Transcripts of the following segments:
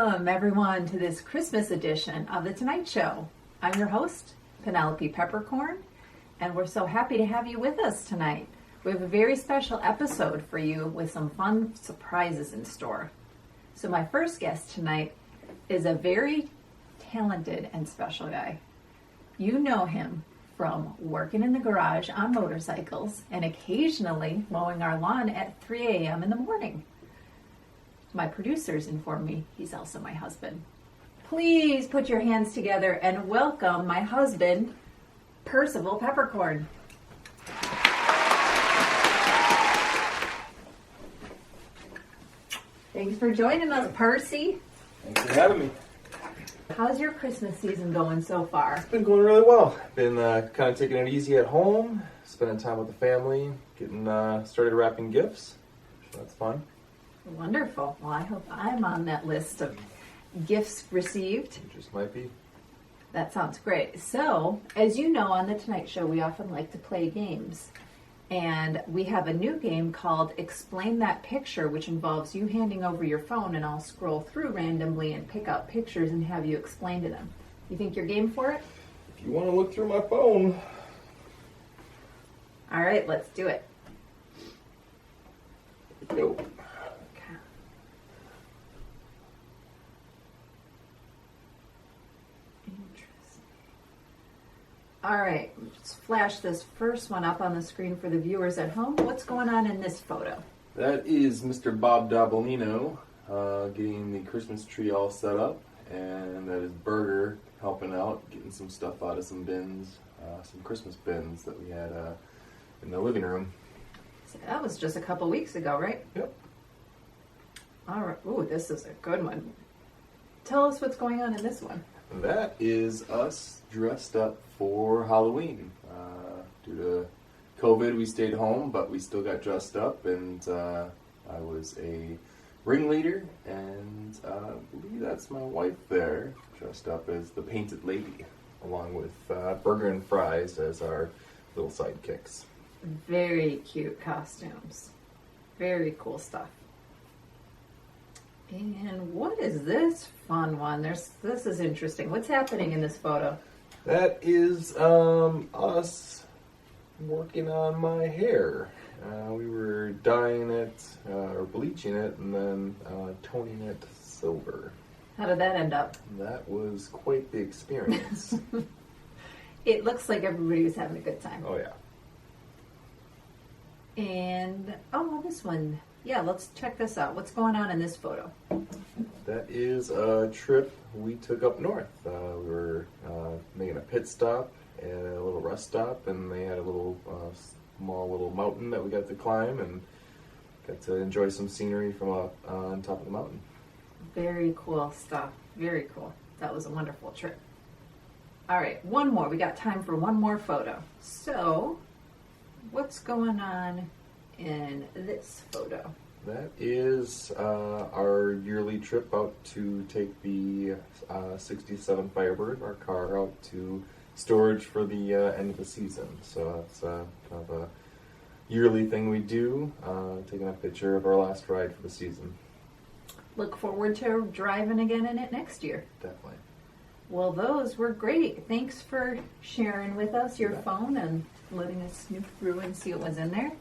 Welcome, everyone, to this Christmas edition of The Tonight Show. I'm your host, Penelope Peppercorn, and we're so happy to have you with us tonight. We have a very special episode for you with some fun surprises in store. So my first guest tonight is a very talented and special guy. You know him from working in the garage on motorcycles and occasionally mowing our lawn at 3 a.m. in the morning. My producers inform me he's also my husband. Please put your hands together and welcome my husband, Percival Peppercorn. Thanks for joining us, Percy. Thanks for having me. How's your Christmas season going so far? It's been going really well. Been kind of taking it easy at home, spending time with the family, getting started wrapping gifts. So that's fun. Wonderful. Well, I hope I'm on that list of gifts received. It just might be. That sounds great. So, as you know, on The Tonight Show, we often like to play games. And we have a new game called Explain That Picture, which involves you handing over your phone and I'll scroll through randomly and pick out pictures and have you explain to them. You think you're game for it? If you want to look through my phone. All right, let's do it. Go. All right, let's flash this first one up on the screen for the viewers at home. What's going on in this photo? That is Mr. Bob Dabolino getting the Christmas tree all set up, and that is Burger helping out, getting some stuff out of some bins, some Christmas bins that we had in the living room. So that was just a couple weeks ago, right? Yep. All right. Ooh, this is a good one. Tell us what's going on in this one. That is us dressed up for Halloween. Due to COVID, we stayed home, but we still got dressed up, and I was a ringleader, and I believe that's my wife there, dressed up as the Painted Lady, along with Burger and Fries as our little sidekicks. Very cute costumes. Very cool stuff. And what is this fun one? This is interesting. What's happening in this photo? That is us working on my hair. We were dyeing it, or bleaching it, and then toning it silver. How did that end up? That was quite the experience. It looks like everybody was having a good time. Oh, yeah. And, this one. Yeah, let's check this out. What's going on in this photo? That is a trip we took up north. We were making a pit stop and a little rest stop, and they had a little small little mountain that we got to climb and got to enjoy some scenery from up on top of the mountain. Very cool stuff. Very cool. That was a wonderful trip. All right, one more. We got time for one more photo. So, what's going on in this photo? That is our yearly trip out to take the 67 Firebird, our car, out to storage for the end of the season. So it's kind of a yearly thing we do, taking a picture of our last ride for the season. Look forward to driving again in it next year. Definitely. Well, those were great. Thanks for sharing with us your phone and letting us snoop through and see what was in there.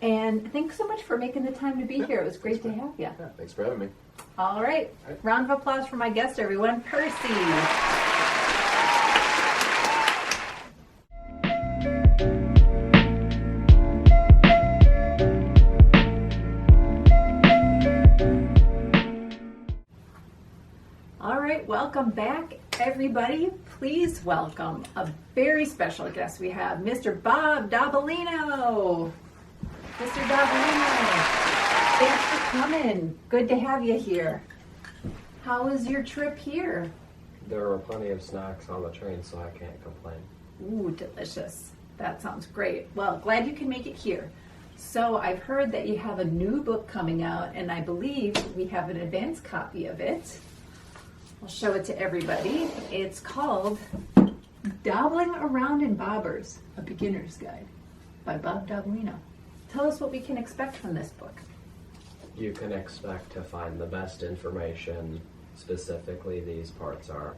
And thanks so much for making the time to be here. It was great to have you. Yeah, thanks for having me. All right. Round of applause for my guest, everyone. Percy. All right. Welcome back, everybody. Please welcome a very special guest we have, Mr. Bob Dabolino. Mr. Dabolino, thanks for coming. Good to have you here. How was your trip here? There were plenty of snacks on the train, so I can't complain. Ooh, delicious. That sounds great. Well, glad you can make it here. So I've heard that you have a new book coming out, and I believe we have an advance copy of it. I'll show it to everybody. It's called Dabbling Around in Bobbers, A Beginner's Guide by Bob Dabolino. Tell us what we can expect from this book. You can expect to find the best information specifically, these parts are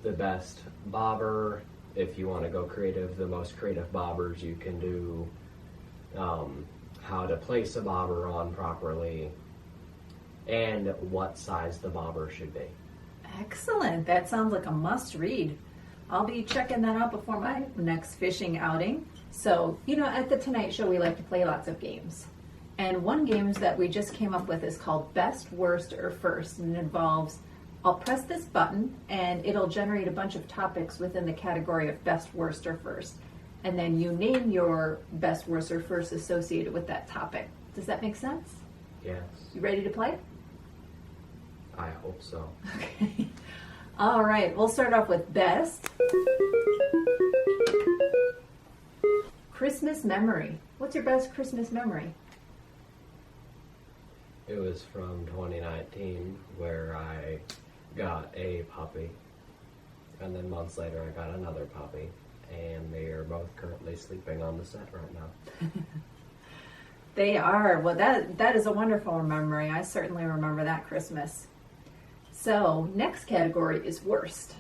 the best bobber. If you want to go creative, the most creative bobbers you can do, how to place a bobber on properly, and what size the bobber should be. Excellent. That sounds like a must read. I'll be checking that out before my next fishing outing. So, at the Tonight Show, we like to play lots of games. And one game that we just came up with is called Best, Worst, or First. And it involves, I'll press this button and it'll generate a bunch of topics within the category of Best, Worst, or First. And then you name your Best, Worst, or First associated with that topic. Does that make sense? Yes. You ready to play? I hope so. Okay. All right, we'll start off with best. Christmas memory. What's your best Christmas memory? It was from 2019 where I got a puppy, and then months later I got another puppy, and they are both currently sleeping on the set right now. They are. Well, that is a wonderful memory. I certainly remember that Christmas. So, next category is worst.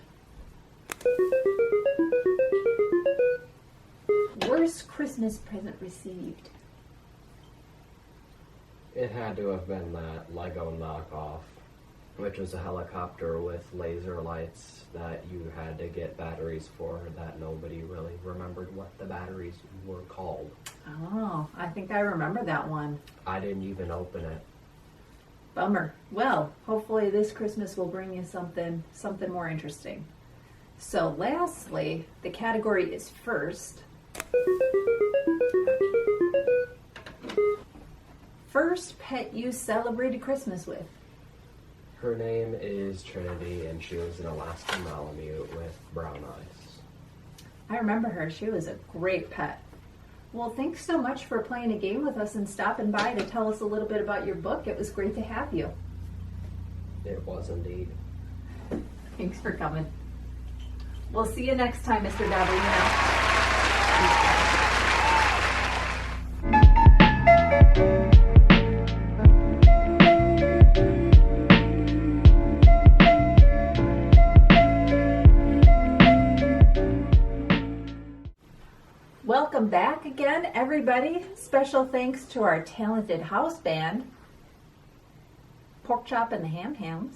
Worst Christmas present received. It had to have been that Lego knockoff, which was a helicopter with laser lights that you had to get batteries for that nobody really remembered what the batteries were called. Oh, I think I remember that one. I didn't even open it. Bummer. Well, hopefully this Christmas will bring you something more interesting. So lastly, the category is first. First pet you celebrated Christmas with. Her name is Trinity, and she was an Alaskan Malamute with brown eyes. I remember her. She was a great pet. Well, thanks so much for playing a game with us and stopping by to tell us a little bit about your book. It was great to have you. It was indeed. Thanks for coming. We'll see you next time, Mr. Dabalino. Welcome back again, everybody. Special thanks to our talented house band, Pork Chop and the Ham Hams.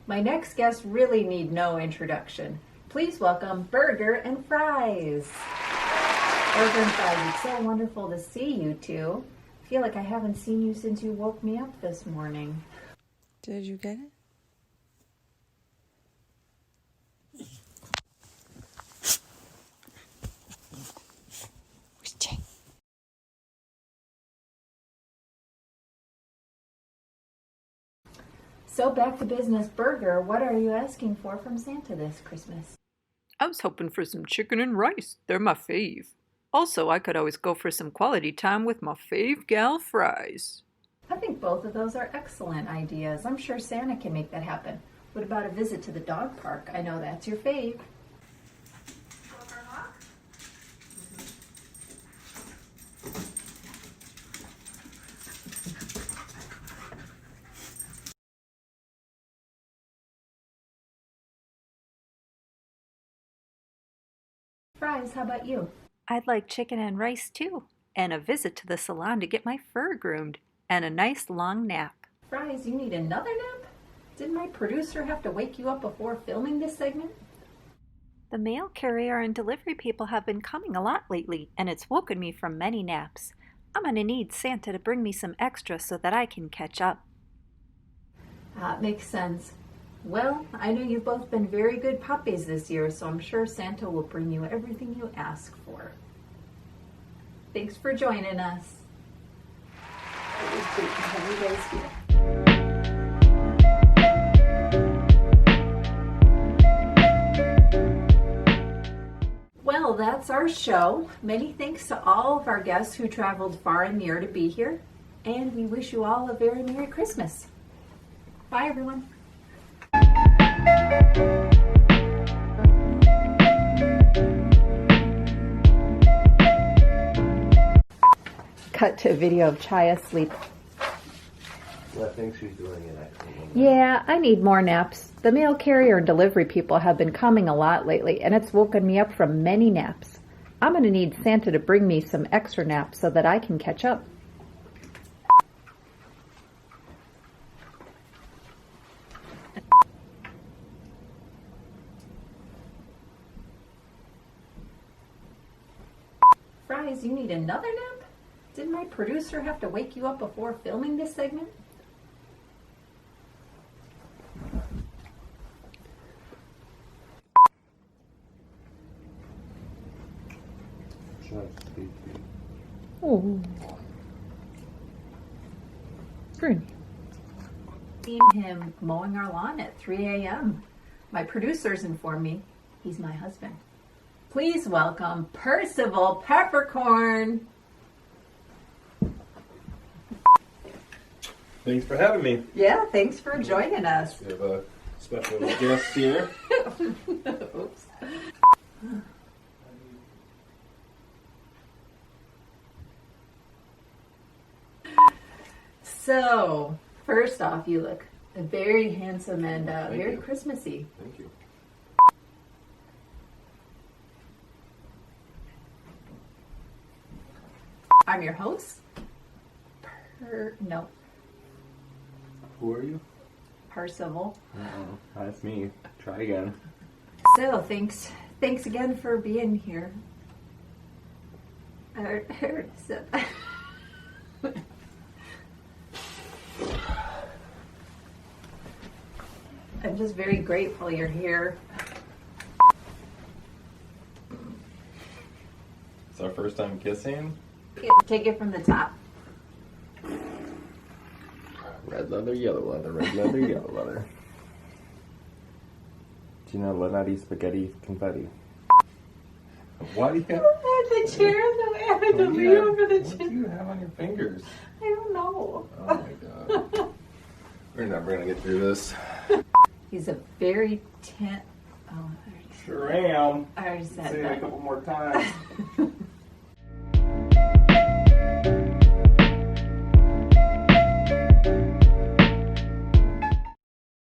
My next guests really need no introduction. Please welcome Burger and Fries. Burger and Fries, it's so wonderful to see you two. I feel like I haven't seen you since you woke me up this morning. Did you get it? So back to business, Burger. What are you asking for from Santa this Christmas? I was hoping for some chicken and rice. They're my fave. Also, I could always go for some quality time with my fave gal Fries. I think both of those are excellent ideas. I'm sure Santa can make that happen. What about a visit to the dog park? I know that's your fave. Fries, how about you? I'd like chicken and rice too, and a visit to the salon to get my fur groomed, and a nice long nap. Fries, you need another nap? Didn't my producer have to wake you up before filming this segment? The mail carrier and delivery people have been coming a lot lately, and it's woken me from many naps. I'm gonna need Santa to bring me some extra so that I can catch up. Makes sense. Well, I know you've both been very good puppies this year, so I'm sure Santa will bring you everything you ask for. Thanks for joining us. It was great to have you guys here. Well, that's our show. Many thanks to all of our guests who traveled far and near to be here, and we wish you all a very Merry Christmas. Bye, everyone. cut to a video of Chaya asleep. I think she's doing an excellent one. Yeah, I need more naps. The mail carrier and delivery people have been coming a lot lately, and it's woken me up from many naps. I'm going to need Santa to bring me some extra naps so that I can catch up. Fries, you need another nap? Didn't my producer have to wake you up before filming this segment? Oh. Green. Seen him mowing our lawn at 3 a.m. My producers informed me he's my husband. Please welcome Percival Peppercorn. Thanks for having me. Yeah, thanks for joining us. We have a special guest here. Oops. So, first off, you look very handsome and very you. Christmassy. Thank you. I'm your host. No, Who are you? Percival. That's me. Try again. So, thanks again for being here. I already said that. I'm just very grateful you're here. It's our first time kissing. Take it from the top. Red leather, yellow leather, red leather, yellow leather. Gina Lenati spaghetti confetti. Why do you have? The chair in the way. I had to lean over the What chair. do you have on your fingers? I don't know. Oh my god. We're never gonna get through this. He's a very Oh, Sure am. I already said Say it a that. couple more times.